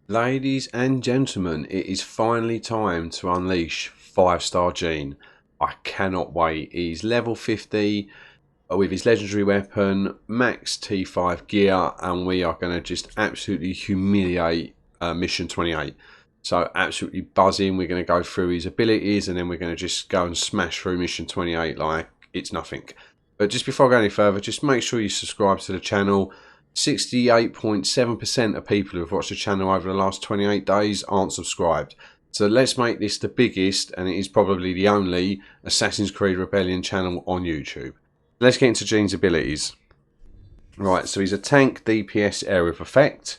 Ladies and gentlemen, it is finally time to unleash 5-star Gene. I cannot wait. He's level 50 with his legendary weapon, max T5 gear, and we are going to just absolutely humiliate mission 28. So absolutely buzzing. We're going to go through his abilities and then we're going to just go and smash through mission 28 like it's nothing. But just before I go any further, just make sure you subscribe to the channel. 68.7% of people who have watched the channel over the last 28 days aren't subscribed. So let's make this the biggest, and it is probably the only, Assassin's Creed Rebellion channel on YouTube. Let's get into Gene's abilities. Right, so he's a tank DPS area of effect.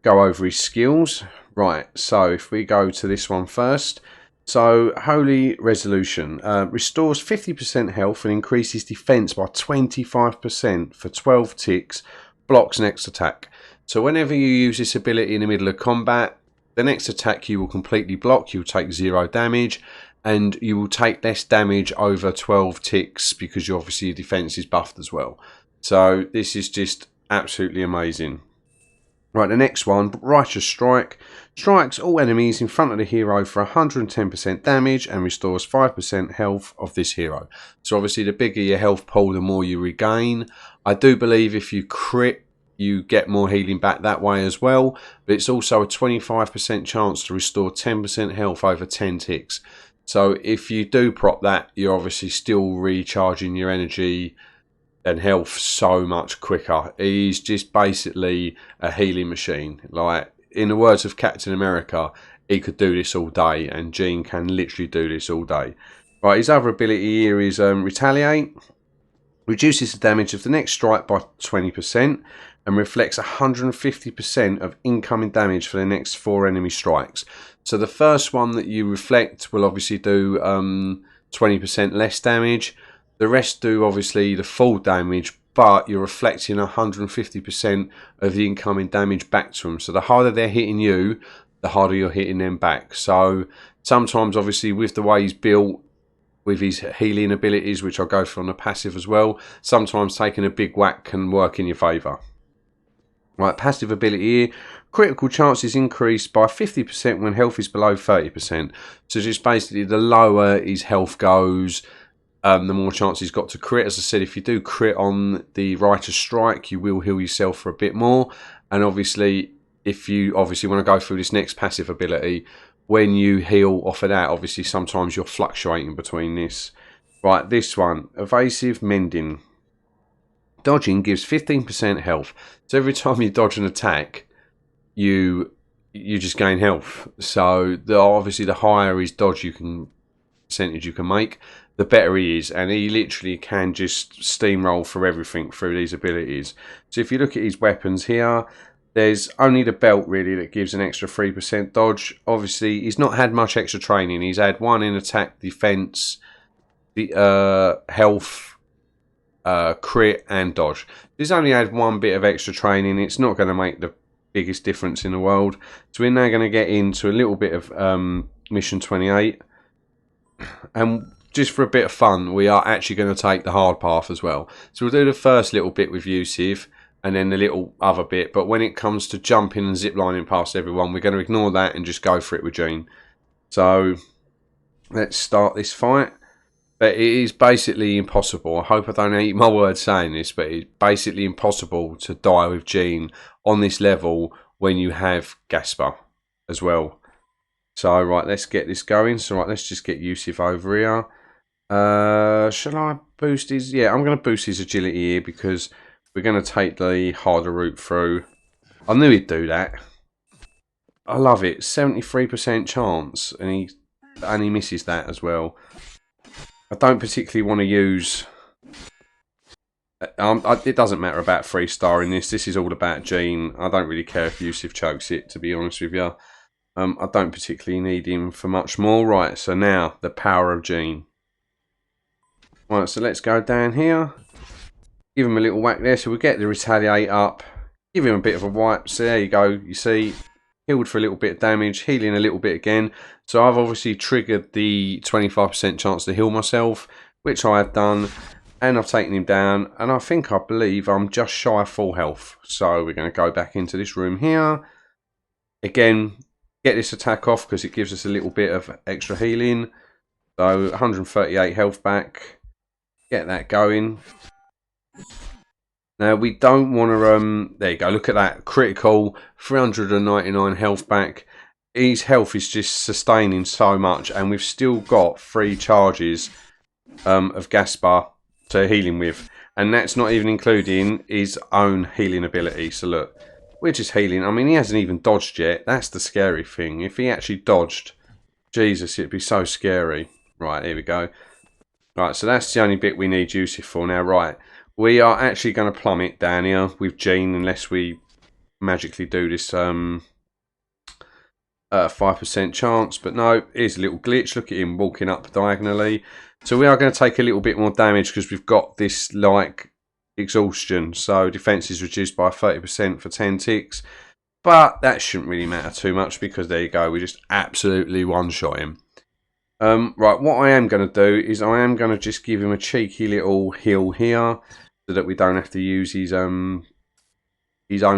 Go over his skills. Right, so if we go to this one first. So, Holy Resolution restores 50% health and increases defense by 25% for 12 ticks. Blocks next attack. So whenever you use this ability in the middle of combat, the next attack you will completely block. You'll take 0 damage, and you will take less damage over 12 ticks because obviously your defense is buffed as well. So this is just absolutely amazing. Right, the next one, Righteous Strike. Strikes all enemies in front of the hero for 110% damage and restores 5% health of this hero. So obviously the bigger your health pool, the more you regain. I do believe if you crit, you get more healing back that way as well. But it's also a 25% chance to restore 10% health over 10 ticks. So if you do prop that, you're obviously still recharging your energy and health so much quicker. He's just basically a healing machine. Like, in the words of Captain America, he could do this all day, and Gene can literally do this all day. Right, his other ability here is Retaliate. Reduces the damage of the next strike by 20% and reflects 150% of incoming damage for the next 4 enemy strikes. So the first one that you reflect will obviously do 20% less damage. The rest do obviously the full damage, but you're reflecting 150% of the incoming damage back to them. So the harder they're hitting you, the harder you're hitting them back. So sometimes obviously with the way he's built, with his healing abilities, which I'll go through on the passive as well, sometimes taking a big whack can work in your favour. Right, passive ability here. Critical chances increased by 50% when health is below 30%. So just basically the lower his health goes, the more chance he's got to crit. As I said, if you do crit on the Righteous Strike, you will heal yourself for a bit more. And obviously, if you want to go through this next passive ability, when you heal off of that, obviously sometimes you're fluctuating between this. Right, this one, Evasive Mending. Dodging gives 15% health. So every time you dodge an attack, you just gain health. So obviously the higher his dodge percentage you can make, the better he is, and he literally can just steamroll through everything through these abilities. So if you look at his weapons here, there's only the belt really that gives an extra 3% dodge. Obviously he's not had much extra training. He's had 1 in attack, defense, the health, crit and dodge. He's only had 1 bit of extra training. It's not going to make the biggest difference in the world. So we're now going to get into a little bit of mission 28, and just for a bit of fun, we are actually going to take the hard path as well. So we'll do the first little bit with Yusuf, and then the little other bit. But when it comes to jumping and ziplining past everyone, we're going to ignore that and just go for it with Gene. So let's start this fight. But it is basically impossible. I hope I don't eat my words saying this, but it's basically impossible to die with Gene on this level when you have Gasper as well. So, right, let's get this going. So, right, let's just get Yusuf over here. Shall I boost his... Yeah, I'm going to boost his agility here because we're going to take the harder route through. I knew he'd do that. I love it. 73% chance. And he misses that as well. I don't particularly want to use... it doesn't matter about 3-star in this. This is all about Gene. I don't really care if Yusuf chokes it, to be honest with you. I don't particularly need him for much more. Right, so now, the power of Gene. Right, so let's go down here. Give him a little whack there. So we get the Retaliate up. Give him a bit of a wipe. So there you go. You see, healed for a little bit of damage. Healing a little bit again. So I've obviously triggered the 25% chance to heal myself, which I have done. And I've taken him down. And I believe I'm just shy of full health. So we're going to go back into this room here. Again, get this attack off because it gives us a little bit of extra healing. So 138 health back. Get that going. Now we don't want to, there you go, look at that, critical, 399 health back. His health is just sustaining so much, and we've still got 3 charges of Gaspar to heal him with. And that's not even including his own healing ability. So look, we're just healing. I mean, he hasn't even dodged yet. That's the scary thing. If he actually dodged, Jesus, it'd be so scary. Right, here we go. Right, so that's the only bit we need Yusuf for now. Right, we are actually going to plummet down here with Jean unless we magically do this 5% chance. But no, here's a little glitch. Look at him walking up diagonally. So we are going to take a little bit more damage because we've got this like exhaustion. So defense is reduced by 30% for 10 ticks. But that shouldn't really matter too much because there you go. We just absolutely one-shot him. Right, what I am going to do is I am going to just give him a cheeky little heal here so that we don't have to use his own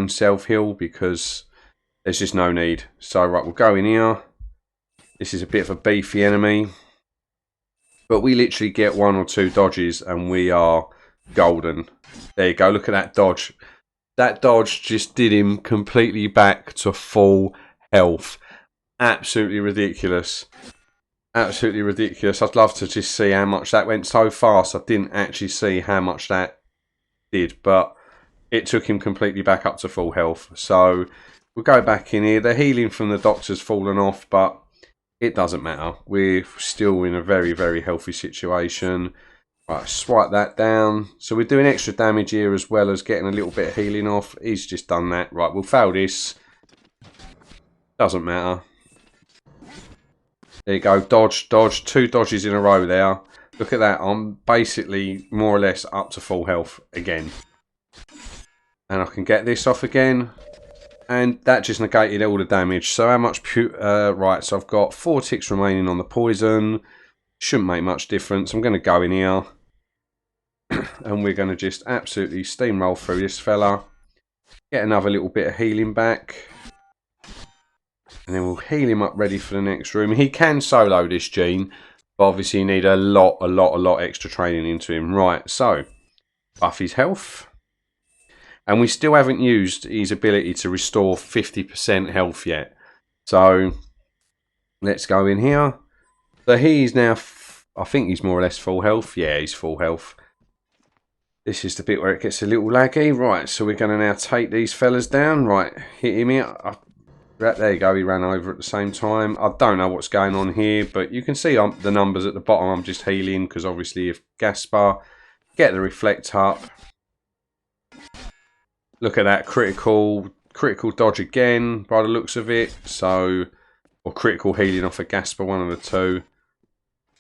self-heal because there's just no need. So, right, we'll go in here. This is a bit of a beefy enemy. But we literally get 1 or 2 dodges and we are golden. There you go, look at that dodge. That dodge just did him completely back to full health. Absolutely ridiculous. Absolutely ridiculous. I'd love to just see how much that went so fast. I didn't actually see how much that did, but it took him completely back up to full health. So we'll go back in here. The healing from the doctor's fallen off, but it doesn't matter. We're still in a very, very healthy situation. Right, swipe that down. So we're doing extra damage here as well as getting a little bit of healing off. He's just done that. Right, we'll fail this. Doesn't matter. There you go, dodge, dodge, 2 dodges in a row there. Look at that, I'm basically more or less up to full health again. And I can get this off again. And that just negated all the damage. So how much, right, so I've got 4 ticks remaining on the poison. Shouldn't make much difference. I'm going to go in here. And we're going to just absolutely steamroll through this fella. Get another little bit of healing back. And then we'll heal him up ready for the next room. He can solo this Gene, but obviously you need a lot extra training into him. Right, so buff his health. And we still haven't used his ability to restore 50% health yet. So let's go in here. So he's now, I think he's more or less full health. Yeah, he's full health. This is the bit where it gets a little laggy. Right, so we're going to now take these fellas down. Right, hit him here. There you go, he ran over at the same time. I don't know what's going on here, but you can see the numbers at the bottom. I'm just healing because obviously if Gaspar, get the reflect up. Look at that, critical dodge again by the looks of it. So, or critical healing off of Gaspar, one of the two.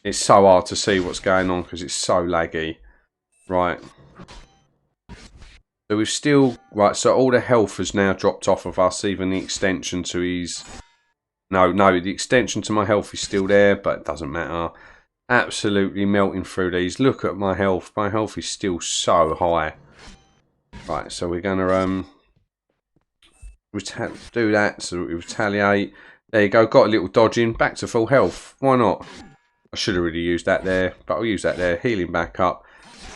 It's so hard to see what's going on because it's so laggy. Right. So we've still, right, so all the health has now dropped off of us, even the extension to his, no, the extension to my health is still there, but it doesn't matter. Absolutely melting through these. Look at my health is still so high. Right, so we're going to do that so that we retaliate. There you go, got a little dodging, back to full health. Why not? I should have really used that there, but I'll use that there, healing back up.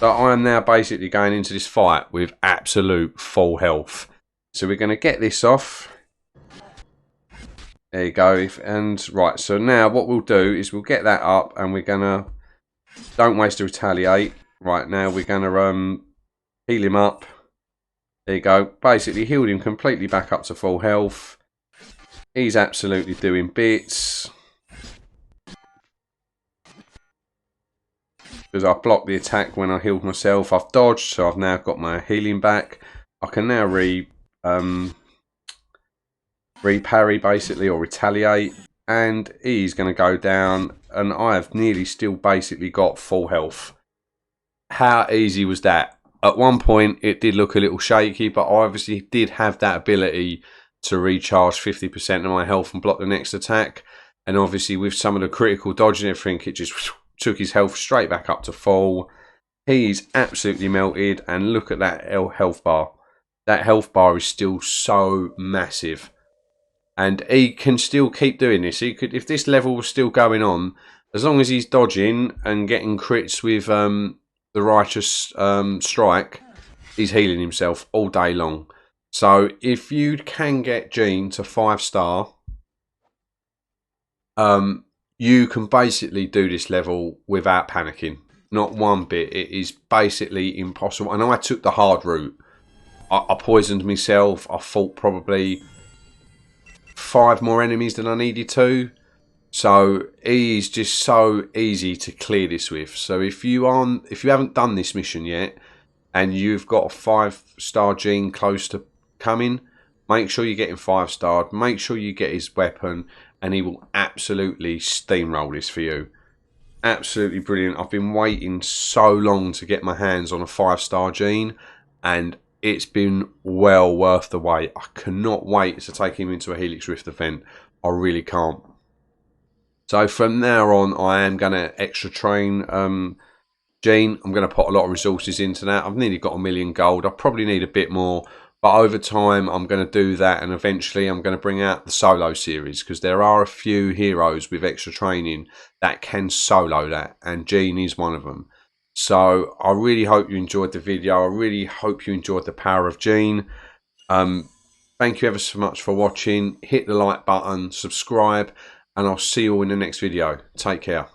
So I am now basically going into this fight with absolute full health. So we're going to get this off. There you go. And right, so now what we'll do is we'll get that up and we're going to, don't waste to retaliate. Right, now we're going to heal him up. There you go. Basically healed him completely back up to full health. He's absolutely doing bits. Because I blocked the attack when I healed myself. I've dodged, so I've now got my healing back. I can now reparry basically, or retaliate. And he's going to go down. And I have nearly still basically got full health. How easy was that? At one point, it did look a little shaky, but I obviously did have that ability to recharge 50% of my health and block the next attack. And obviously, with some of the critical dodge and everything, it just took his health straight back up to full. He's absolutely melted. And look at that health bar. That health bar is still so massive. And he can still keep doing this. He could, if this level was still going on, as long as he's dodging and getting crits with the righteous strike, he's healing himself all day long. So if you can get Gene to 5-star, you can basically do this level without panicking. Not one bit. It is basically impossible. And I took the hard route. I poisoned myself. I fought probably 5 more enemies than I needed to. So he is just so easy to clear this with. So if you haven't done this mission yet and you've got a 5-star Gene close to coming, make sure you get him 5-starred. Make sure you get his weapon, and he will absolutely steamroll this for you. Absolutely brilliant. I've been waiting so long to get my hands on a 5-star Gene, and it's been well worth the wait. I cannot wait to take him into a Helix Rift event. I really can't. So from now on, I am going to extra train Gene. I'm going to put a lot of resources into that. I've nearly got 1 million gold. I probably need a bit more, but over time I'm going to do that, and eventually I'm going to bring out the solo series, because there are a few heroes with extra training that can solo that, and Gene is one of them. So I really hope you enjoyed the video. I really hope you enjoyed the power of Gene. Thank you ever so much for watching. Hit the like button, subscribe, and I'll see you all in the next video. Take care.